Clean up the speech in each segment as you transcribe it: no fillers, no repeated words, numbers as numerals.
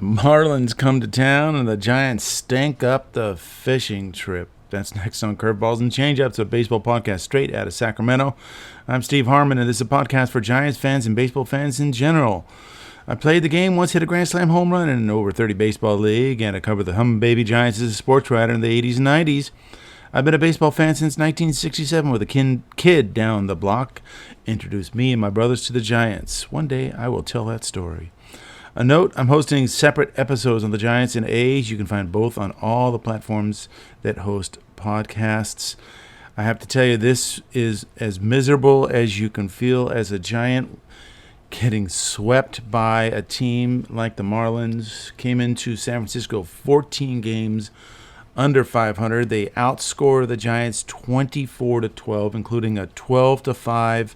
Marlins come to town and the Giants stink up the fishing trip. That's next on Curveballs and Changeups, a baseball podcast straight out of Sacramento. I'm Steve Harmon, and this is a podcast for Giants fans and baseball fans in general. I played the game, once hit a Grand Slam home run in an over 30 baseball league, and I covered the Hummin' Baby Giants as a sports writer in the 80s and 90s. I've been a baseball fan since 1967 with a kid down the block introduced me and my brothers to the Giants. One day I will tell that story. A note, I'm hosting separate episodes on the Giants and A's. You can find both on all the platforms that host podcasts. I have to tell you, this is as miserable as you can feel as a Giant. Getting swept by a team like the Marlins. Came into San Francisco 14 games under 500. They outscored the Giants 24-12, including a 12-5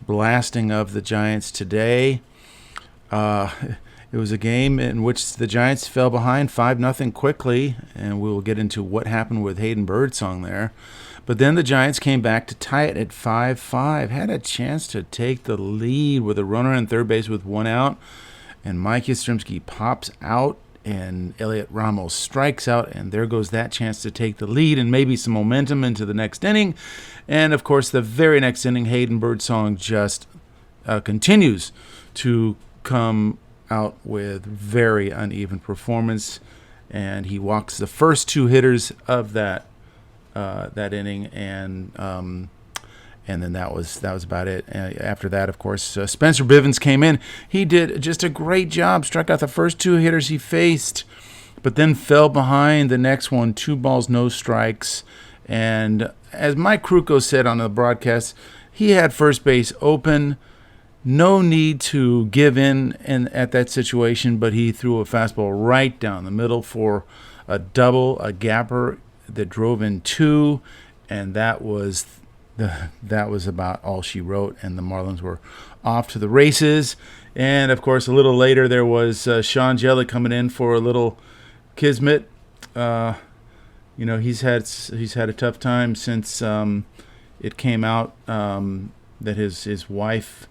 blasting of the Giants today. It was a game in which the Giants fell behind 5-0 quickly, and we will get into what happened with Hayden Birdsong there. But then the Giants came back to tie it at 5-5, had a chance to take the lead with a runner on third base with one out, and Mike Yastrzemski pops out, and Elliot Ramos strikes out, and there goes that chance to take the lead and maybe some momentum into the next inning. And, of course, the very next inning, Hayden Birdsong just continues to come out with very uneven performance, and he walks the first two hitters of that inning, and then that was about it. After that, of course, Spencer Bivens came in. He did just a great job, struck out the first two hitters he faced, but then fell behind the next one, 2 balls, no strikes. And as Mike Krukow said on the broadcast, he had first base open. No need to give in at that situation, but he threw a fastball right down the middle for a double, a gapper that drove in 2, and that was about all she wrote, and the Marlins were off to the races. And of course, a little later there was Sean Jelly coming in for a little kismet. He's had a tough time since it came out that his wife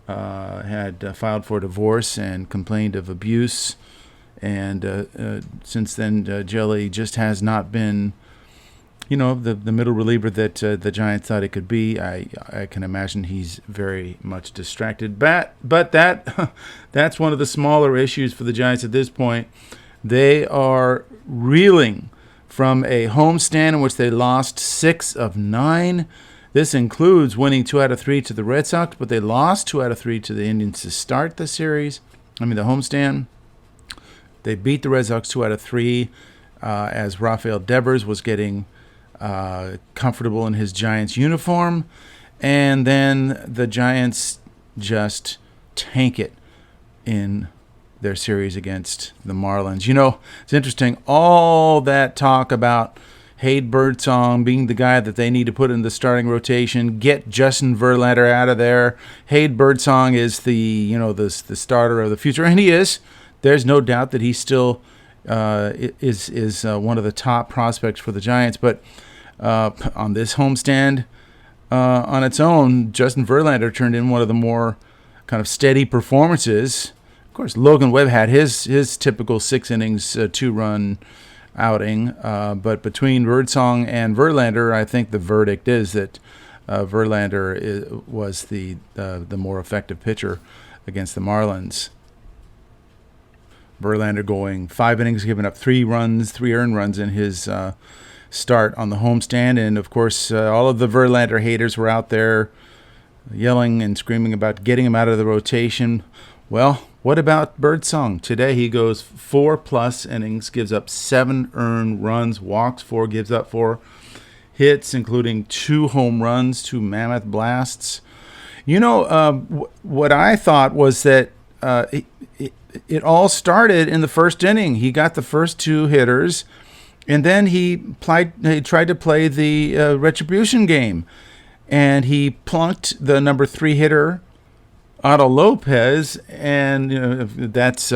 had filed for divorce and complained of abuse. And since then, Jelly just has not been, the middle reliever that the Giants thought it could be. I can imagine he's very much distracted. But that's one of the smaller issues for the Giants at this point. They are reeling from a homestand in which they lost 6 of 9. This includes winning 2 out of 3 to the Red Sox, but they lost 2 out of 3 to the Indians to start the homestand. They beat the Red Sox 2 out of 3 as Rafael Devers was getting comfortable in his Giants uniform. And then the Giants just tank it in their series against the Marlins. It's interesting. All that talk about Hayden Birdsong being the guy that they need to put in the starting rotation, get Justin Verlander out of there. Hayden Birdsong is the starter of the future, and he is. There's no doubt that he still is one of the top prospects for the Giants. But on this homestand, on its own, Justin Verlander turned in one of the more kind of steady performances. Of course, Logan Webb had his typical 6 innings, 2-run outing. But between Birdsong and Verlander, I think the verdict is that Verlander was the more effective pitcher against the Marlins. Verlander going 5 innings, giving up 3 earned runs in his start on the homestand. And, of course, all of the Verlander haters were out there yelling and screaming about getting him out of the rotation. Well, what about Birdsong? Today he goes 4+ innings, gives up 7 earned runs, walks 4, gives up 4 hits, including 2 home runs, 2 mammoth blasts. What I thought was that it all started in the first inning. He got the first 2 hitters, and then he tried to play the retribution game, and he plunked the number 3 hitter, Otto Lopez, and that's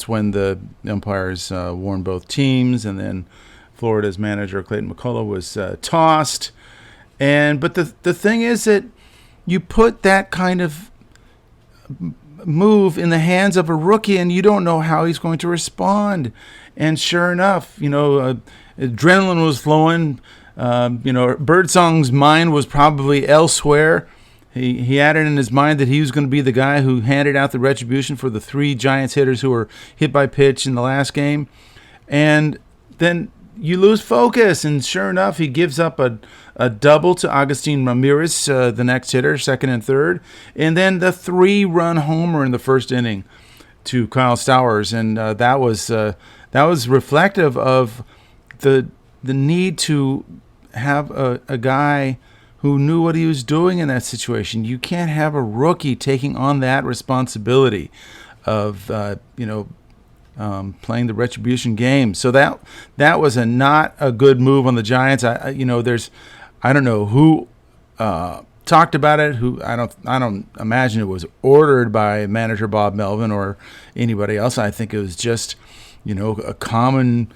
when the umpires warned both teams, and then Florida's manager Clayton McCullough was tossed. But the thing is that you put that kind of move in the hands of a rookie, and you don't know how he's going to respond. And sure enough, adrenaline was flowing. Birdsong's mind was probably elsewhere. He had it in his mind that he was going to be the guy who handed out the retribution for the 3 Giants hitters who were hit by pitch in the last game. And then you lose focus, and sure enough, he gives up a double to Agustin Ramirez, the next hitter, second and third, and then the 3-run homer in the first inning to Kyle Stowers, and that was reflective of the need to have a guy who knew what he was doing in that situation. You can't have a rookie taking on that responsibility of playing the retribution game. So that was not a good move on the Giants. I don't know who talked about it. I don't imagine it was ordered by manager Bob Melvin or anybody else. I think it was just a common,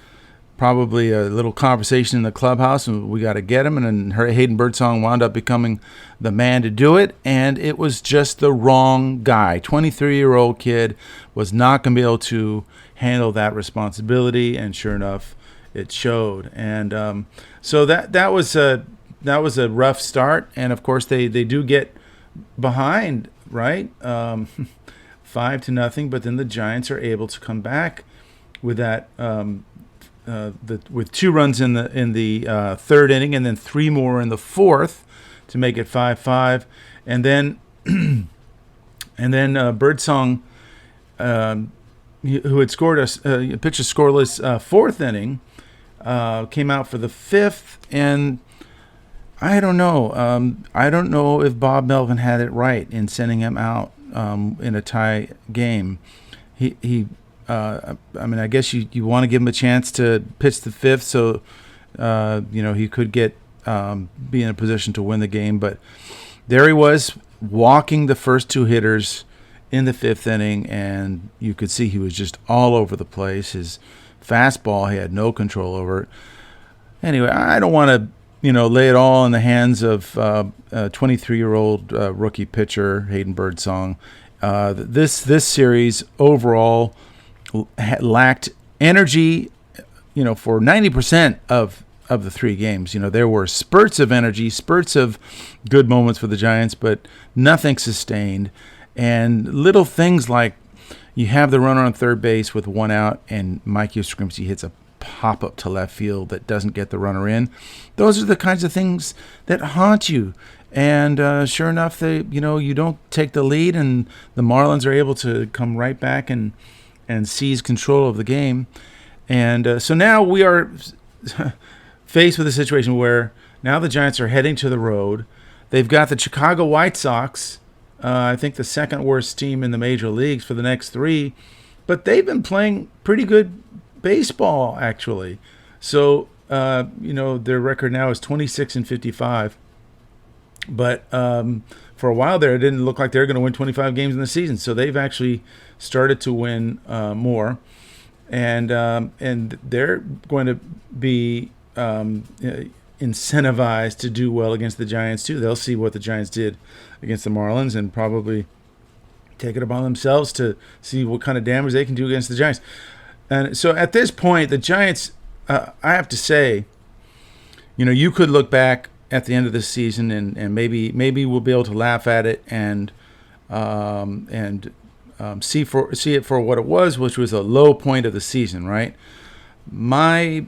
probably a little conversation in the clubhouse, and we got to get him. And then Hayden Birdsong wound up becoming the man to do it, and it was just the wrong guy. 23-year-old kid was not going to be able to handle that responsibility, and sure enough, it showed. And so that was a rough start, and of course they do get behind, right, 5-0, but then the Giants are able to come back with that. With 2 runs in the third inning, and then 3 more in the fourth to make it 5-5, and then Birdsong, who had scored pitched a scoreless fourth inning, came out for the fifth, and I don't know. I don't know if Bob Melvin had it right in sending him out in a tie game. I guess you want to give him a chance to pitch the fifth, so he could be in a position to win the game. But there he was, walking the first 2 hitters in the fifth inning, and you could see he was just all over the place. His fastball, he had no control over it. Anyway, I don't want to lay it all in the hands of a 23-year-old rookie pitcher, Hayden Birdsong. This series overall lacked energy, for 90% of the 3 games. There were spurts of energy, spurts of good moments for the Giants, but nothing sustained. And little things like you have the runner on third base with 1 out, and Mike Yastrzemski hits a pop-up to left field that doesn't get the runner in. Those are the kinds of things that haunt you. And sure enough, you don't take the lead, and the Marlins are able to come right back and seize control of the game. And so now we are faced with a situation where now the Giants are heading to the road. They've got the Chicago White Sox, I think the second worst team in the major leagues for the next 3, but they've been playing pretty good baseball, actually. So, their record now is 26-55. But for a while there, it didn't look like they were going to win 25 games in the season. So they've actually started to win more, and they're going to be incentivized to do well against the Giants too. They'll see what the Giants did against the Marlins and probably take it upon themselves to see what kind of damage they can do against the Giants. And so at this point, the Giants, I have to say, you could look back at the end of this season and maybe we'll be able to laugh at it and see it for what it was, which was a low point of the season, right? My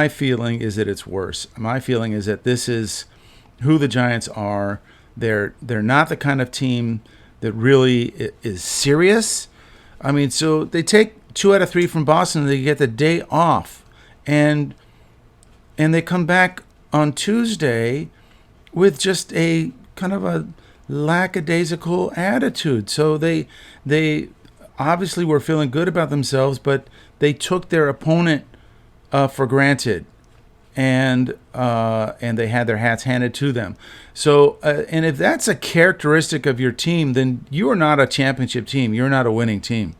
feeling is that it's worse. My feeling is that this is who the Giants are. They're not the kind of team that really is serious. I mean, so they take 2 out of 3 from Boston, and they get the day off, and they come back on Tuesday with just a kind of a lackadaisical attitude. So they obviously were feeling good about themselves, but they took their opponent for granted, and they had their hats handed to them. So, and if that's a characteristic of your team, then you are not a championship team. You're not a winning team,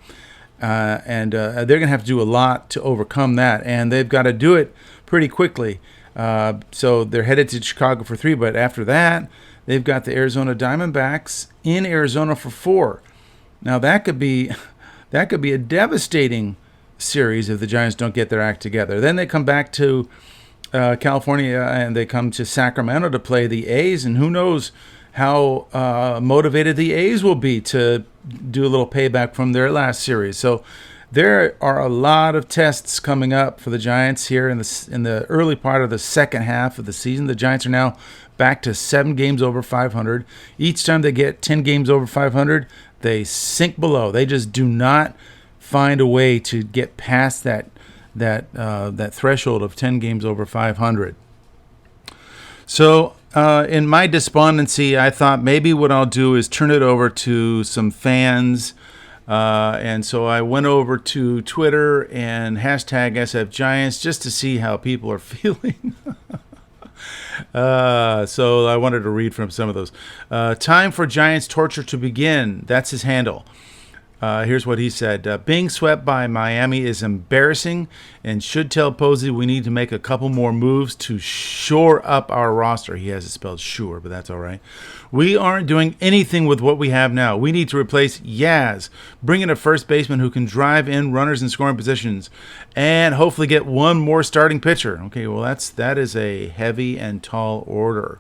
and they're going to have to do a lot to overcome that, and they've got to do it pretty quickly. So they're headed to Chicago for 3, but after that, they've got the Arizona Diamondbacks in Arizona for 4. Now that could be a devastating series if the Giants don't get their act together. Then they come back to California and they come to Sacramento to play the A's, and who knows how motivated the A's will be to do a little payback from their last series. So there are a lot of tests coming up for the Giants here in the early part of the second half of the season. The Giants are now back to 7 games over 500. Each time they get 10 games over 500, they sink below. They just do not find a way to get past that threshold of 10 games over 500. So in my despondency, I thought maybe what I'll do is turn it over to some fans. And so I went over to Twitter and hashtag SF Giants just to see how people are feeling. So I wanted to read from some of those. Time for Giants torture to begin. That's his handle. Here's what he said. Being swept by Miami is embarrassing and should tell Posey we need to make a couple more moves to shore up our roster. He has it spelled sure, but that's all right. We aren't doing anything with what we have now. We need to replace Yaz, bring in a first baseman who can drive in runners in scoring positions, and hopefully get one more starting pitcher. Okay, well, that is a heavy and tall order.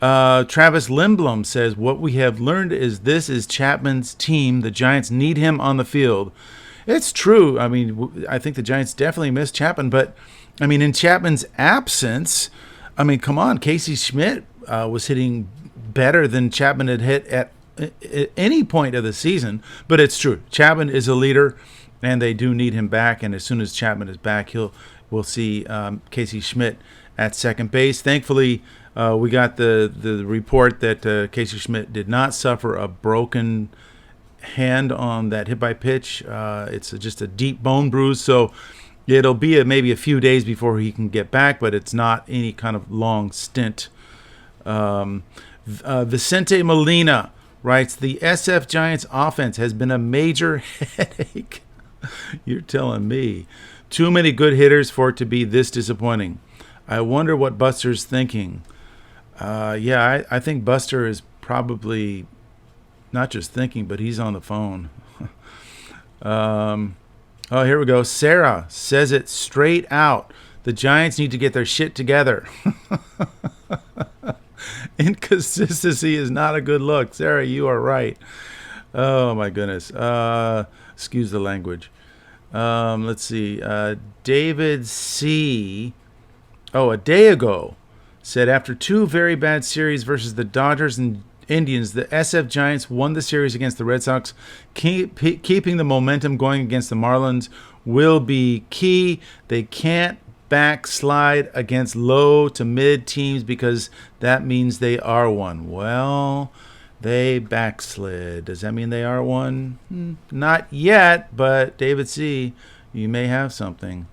Travis Lindblom says, what we have learned is this is Chapman's team. The Giants need him on the field. It's true. I mean, I think the Giants definitely miss Chapman. But, I mean, in Chapman's absence, I mean, come on. Casey Schmidt was hitting better than Chapman had hit at any point of the season. But it's true. Chapman is a leader, and they do need him back. And as soon as Chapman is back, we'll see Casey Schmidt at second base. Thankfully, we got the report that Casey Schmidt did not suffer a broken hand on that hit by pitch. It's just a deep bone bruise, so it'll be maybe a few days before he can get back, but it's not any kind of long stint. Vicente Molina writes, the SF Giants offense has been a major headache. You're telling me. Too many good hitters for it to be this disappointing. I wonder what Buster's thinking. I think Buster is probably not just thinking, but he's on the phone. Here we go. Sarah says it straight out. The Giants need to get their shit together. Inconsistency is not a good look. Sarah, you are right. Oh, my goodness. Excuse the language. Let's see. David C. A day ago, said after 2 very bad series versus the Dodgers and Indians, the SF Giants won the series against the Red Sox. Keeping the momentum going against the Marlins will be key. They can't backslide against low to mid teams because that means they are one. Well, they backslid. Does that mean they are one? Not yet, but David C., you may have something.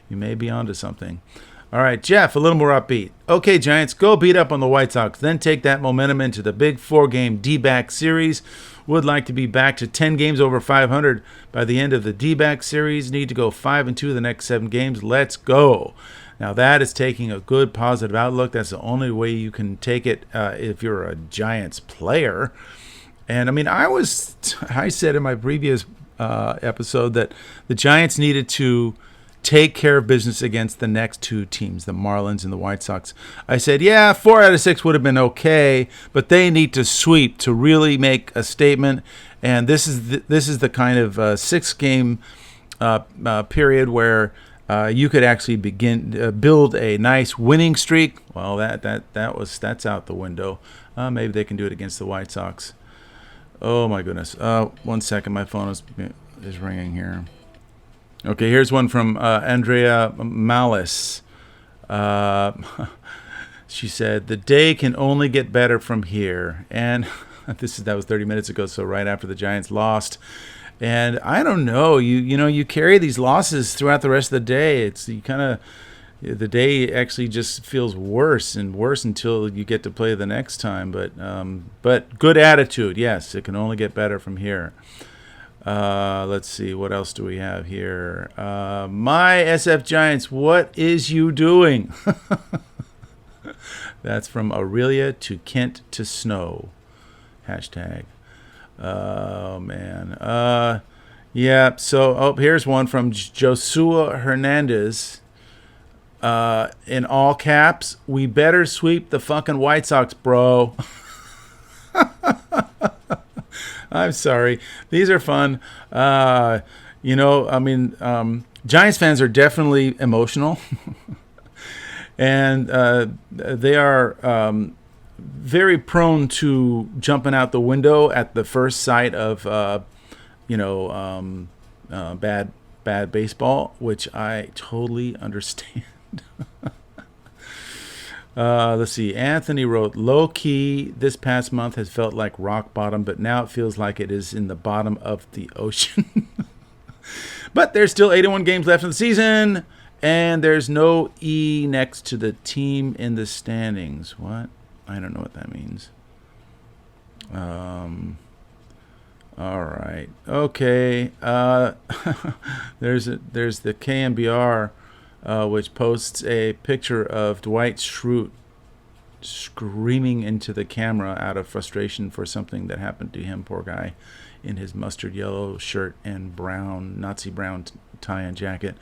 You may be onto something. All right, Jeff, a little more upbeat. Okay, Giants, go beat up on the White Sox, then take that momentum into the big 4-game D-back series. Would like to be back to 10 games over 500 by the end of the D-back series. Need to go 5-2 the next 7 games. Let's go. Now, that is taking a good positive outlook. That's the only way you can take it if you're a Giants player. And, I mean, I said in my previous episode that the Giants needed to take care of business against the next 2 teams, the Marlins and the White Sox. I said, 4 out of 6 would have been okay, but they need to sweep to really make a statement. And this is the kind of 6-game period where you could actually begin build a nice winning streak. Well, that's out the window. Maybe they can do it against the White Sox. Oh my goodness! 1 second, my phone is ringing here. Okay, here's one from Andrea Malice. She said, the day can only get better from here. And that was 30 minutes ago, so right after the Giants lost. And I don't know, you carry these losses throughout the rest of the day. The day actually just feels worse and worse until you get to play the next time. But good attitude, yes, it can only get better from here. Let's see, what else do we have here? My SF Giants, what is you doing? That's from Aurelia to Kent to Snow. Hashtag. Oh, man. Yeah, so, here's one from Josua Hernandez. In all caps, we better sweep the fucking White Sox, bro. I'm sorry. These are fun. Giants fans are definitely emotional. And they are very prone to jumping out the window at the first sight of, bad baseball, which I totally understand. Let's see. Anthony wrote, low key, this past month has felt like rock bottom, but now it feels like it is in the bottom of the ocean. But there's still 81 games left in the season, and there's no E next to the team in the standings. What? I don't know what that means. All right. Okay. There's the KNBR, which posts a picture of Dwight Schrute screaming into the camera out of frustration for something that happened to him, poor guy, in his mustard yellow shirt and Nazi brown tie and jacket.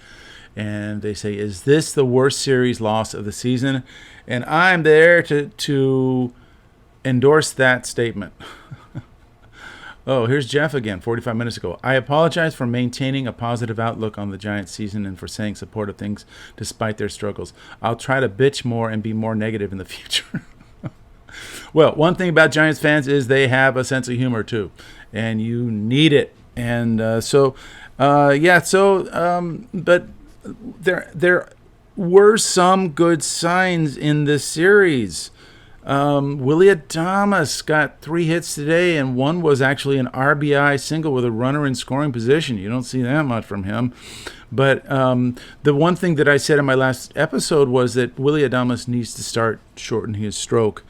And they say, is this the worst series loss of the season? And I'm there to endorse that statement. Oh, here's Jeff again, 45 minutes ago. I apologize for maintaining a positive outlook on the Giants season and for saying supportive things despite their struggles. I'll try to bitch more and be more negative in the future. Well, one thing about Giants fans is they have a sense of humor too, and you need it. And but there were some good signs in this series. Willie Adames got 3 hits today, and one was actually an RBI single with a runner in scoring position. You don't see that much from him. But the one thing that I said in my last episode was that Willie Adames needs to start shortening his stroke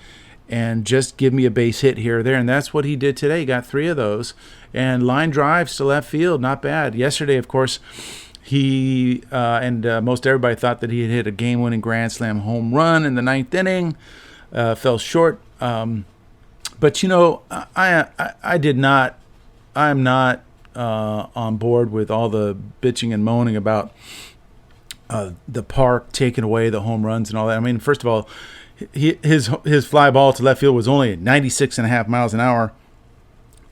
and just give me a base hit here or there. And that's what he did today. He got 3 of those. And line drives to left field, not bad. Yesterday, of course, he most everybody thought that he had hit a game-winning grand slam home run in the 9th inning. Fell short, but I did not. I'm not on board with all the bitching and moaning about the park taking away the home runs and all that. I mean, first of all, his fly ball to left field was only 96.5 miles an hour.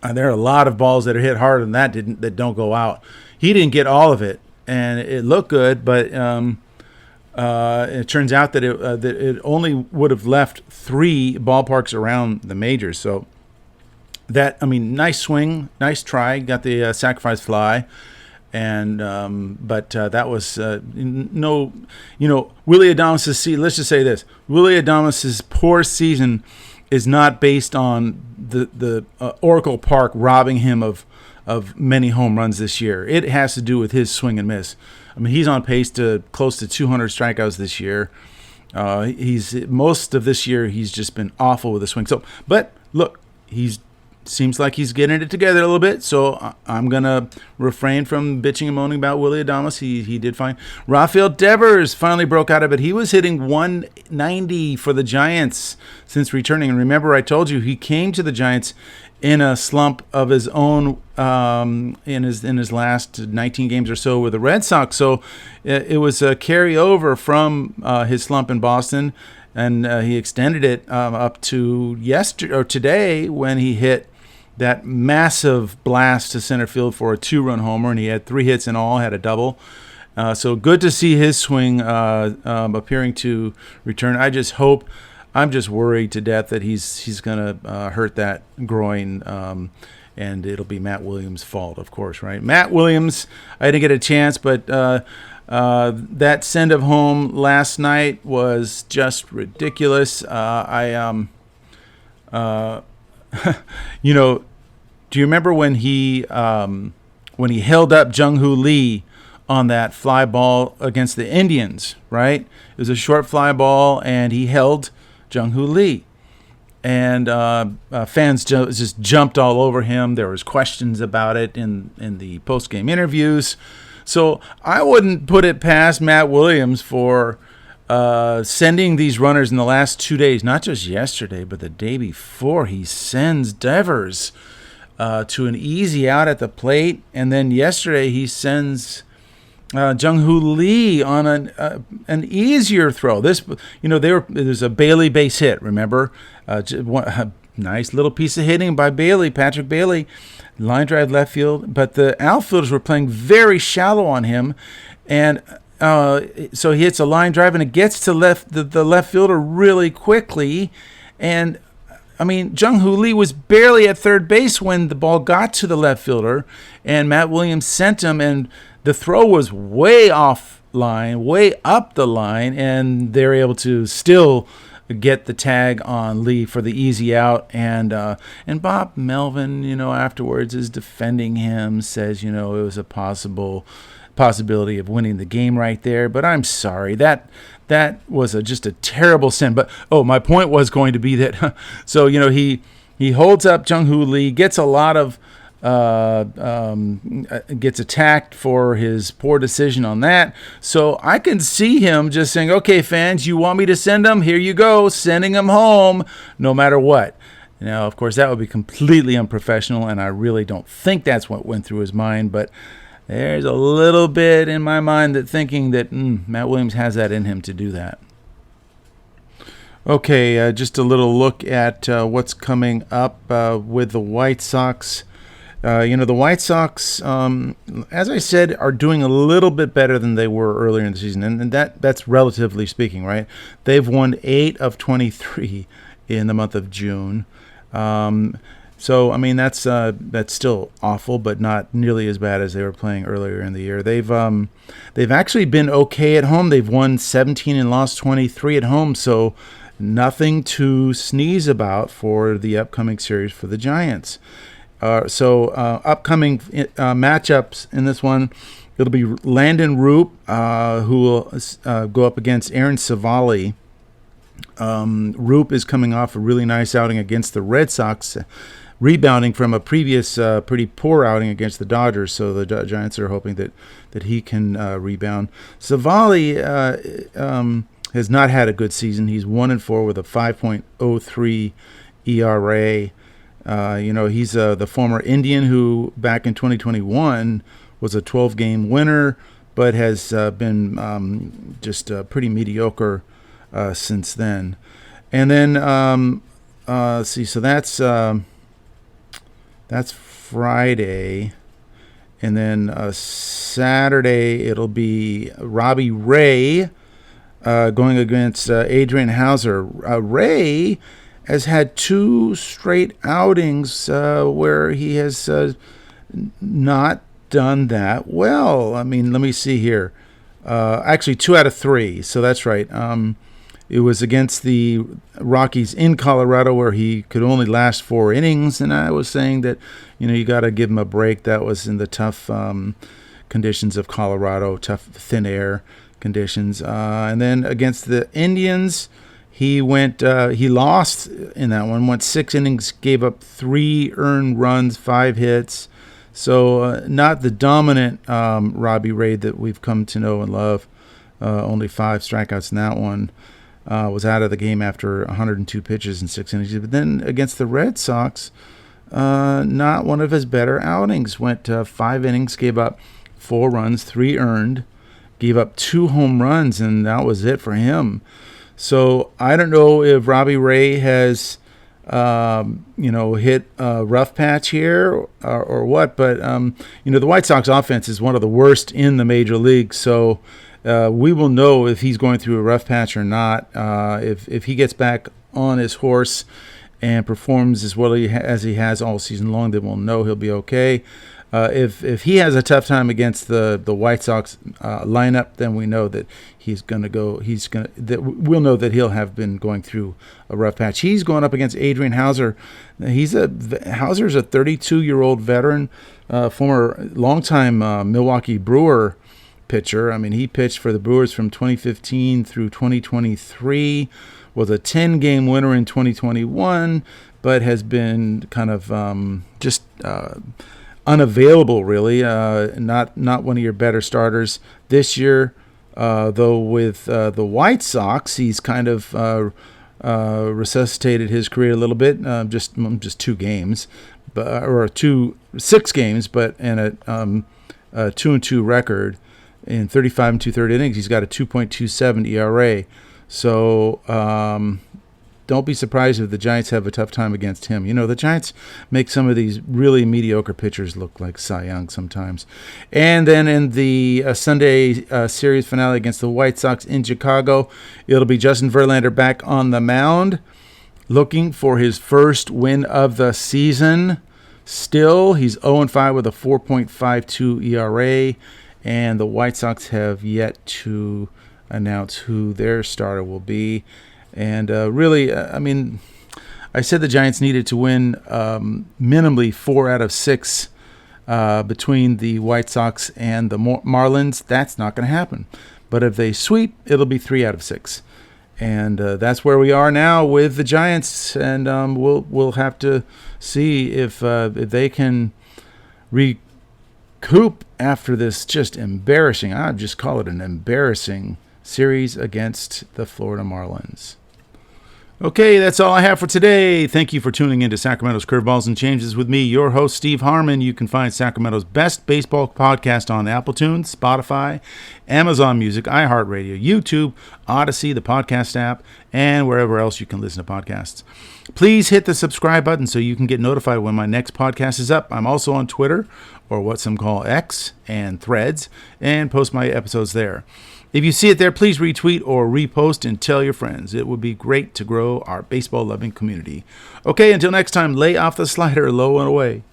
There are a lot of balls that are hit harder than that don't go out. He didn't get all of it, and it looked good, but it turns out that it only would have left 3 ballparks around the majors. So nice swing, nice try, got the sacrifice fly, and but that was no, Willie Adames's. Let's just say this: Willie Adames's poor season is not based on the Oracle Park robbing him of many home runs this year. It has to do with his swing and miss. I mean, he's on pace to close to 200 strikeouts this year. Most of this year he's just been awful with the swing. So, but look, seems like he's getting it together a little bit. So I'm gonna refrain from bitching and moaning about Willie Adames. He did fine. Rafael Devers finally broke out of it. He was hitting 190 for the Giants since returning. And remember, I told you he came to the Giants in a slump of his own in his last 19 games or so with the Red Sox. So it was a carryover from his slump in Boston, and he extended it up to today when he hit that massive blast to center field for a 2-run homer, and he had 3 hits in all, had a double. So good to see his swing appearing to return. I'm just worried to death that he's going to hurt that groin, and it'll be Matt Williams' fault, of course, right? Matt Williams, I didn't get a chance, but that send of home last night was just ridiculous. Do you remember when he held up Jung-Hoo Lee on that fly ball against the Indians, right? It was a short fly ball, and he held Jung-Hoo Lee, and fans just jumped all over him. There was questions about it in the post-game interviews. So I wouldn't put it past Matt Williams for sending these runners in the last 2 days, not just yesterday, but the day before. He sends Devers to an easy out at the plate, and then yesterday he sends Jung-Hoo Lee on an easier throw. This, there's a Bailey base hit. Remember, a nice little piece of hitting by Patrick Bailey, line drive left field. But the outfielders were playing very shallow on him, and so he hits a line drive, and it gets to the left fielder really quickly, and I mean, Jung-Hoo Lee was barely at third base when the ball got to the left fielder, and Matt Williams sent him, and the throw was way off line, way up the line, and they're able to still get the tag on Lee for the easy out. And Bob Melvin, afterwards is defending him, says, it was a possibility of winning the game right there. But I'm sorry, that was just a terrible sin. But my point was going to be that so he holds up Jung-Hoo Lee, gets a lot of gets attacked for his poor decision on that. So I can see him just saying, okay, fans, you want me to send him? Here you go, sending him home no matter what. Now, of course, that would be completely unprofessional, and I really don't think that's what went through his mind, but there's a little bit in my mind that thinking that Matt Williams has that in him to do that. Okay, just a little look at what's coming up with the White Sox. The White Sox, as I said, are doing a little bit better than they were earlier in the season, and that's relatively speaking, right? They've won 8 of 23 in the month of June. So I mean that's still awful, but not nearly as bad as they were playing earlier in the year. They've actually been okay at home. They've won 17 and lost 23 at home, so nothing to sneeze about for the upcoming series for the Giants. Upcoming matchups in this one, it'll be Landon Roop, who will go up against Aaron Savali. Roop is coming off a really nice outing against the Red Sox, rebounding from a previous pretty poor outing against the Dodgers, so the Giants are hoping that he can rebound. Savali has not had a good season. He's 1-4 with a 5.03 ERA. He's the former Indian who back in 2021 was a 12-game winner, but has been just pretty mediocre since then. And then let's see, so that's Friday, and then Saturday it'll be Robbie Ray going against Adrian Hauser. Ray has had 2 straight outings where he has not done that well. I mean, let me see here. Actually, 2 out of 3, so that's right. It was against the Rockies in Colorado where he could only last 4 innings, and I was saying that, you got to give him a break. That was in the tough conditions of Colorado, tough thin air conditions. And then against the Indians, he lost in that one, went 6 innings, gave up 3 earned runs, 5 hits. So not the dominant Robbie Ray that we've come to know and love. Only 5 strikeouts in that one. Was out of the game after 102 pitches in 6 innings. But then against the Red Sox, not one of his better outings. Went 5 innings, gave up 4 runs, 3 earned, gave up 2 home runs, and that was it for him. So I don't know if Robbie Ray has, hit a rough patch here or what, but, the White Sox offense is one of the worst in the major leagues. So we will know if he's going through a rough patch or not. If he gets back on his horse and performs as well as he has all season long, then we'll know he'll be okay. If he has a tough time against the White Sox lineup, then we know that we'll know that he'll have been going through a rough patch. He's going up against Adrian Hauser. Hauser's a 32-year-old veteran, former longtime Milwaukee Brewer pitcher. I mean, he pitched for the Brewers from 2015 through 2023, was a 10-game winner in 2021, but has been kind of just unavailable, really. Not one of your better starters this year. Though with the White Sox, he's kind of resuscitated his career a little bit, just 2 games. or 6 games, but in a 2-2 record in 35 and 2/3 innings. He's got a 2.27 ERA. So don't be surprised if the Giants have a tough time against him. You know, the Giants make some of these really mediocre pitchers look like Cy Young sometimes. And then in the Sunday series finale against the White Sox in Chicago, it'll be Justin Verlander back on the mound, looking for his first win of the season. Still, he's 0-5 with a 4.52 ERA, and the White Sox have yet to announce who their starter will be. And really, I mean, I said the Giants needed to win minimally 4 out of 6 between the White Sox and the Marlins. That's not going to happen. But if they sweep, it'll be 3 out of 6. And that's where we are now with the Giants. And we'll have to see if they can recoup after this just embarrassing, I'd just call it an embarrassing series against the Florida Marlins. Okay, that's all I have for today. Thank you for tuning in to Sacramento's Curveballs and Changes with me, your host, Steve Harmon. You can find Sacramento's best baseball podcast on Apple Tunes, Spotify, Amazon Music, iHeartRadio, YouTube, Odyssey, the podcast app, and wherever else you can listen to podcasts. Please hit the subscribe button so you can get notified when my next podcast is up. I'm also on Twitter, or what some call X, and Threads, and post my episodes there. If you see it there, please retweet or repost and tell your friends. It would be great to grow our baseball-loving community. Okay, until next time, lay off the slider low and away.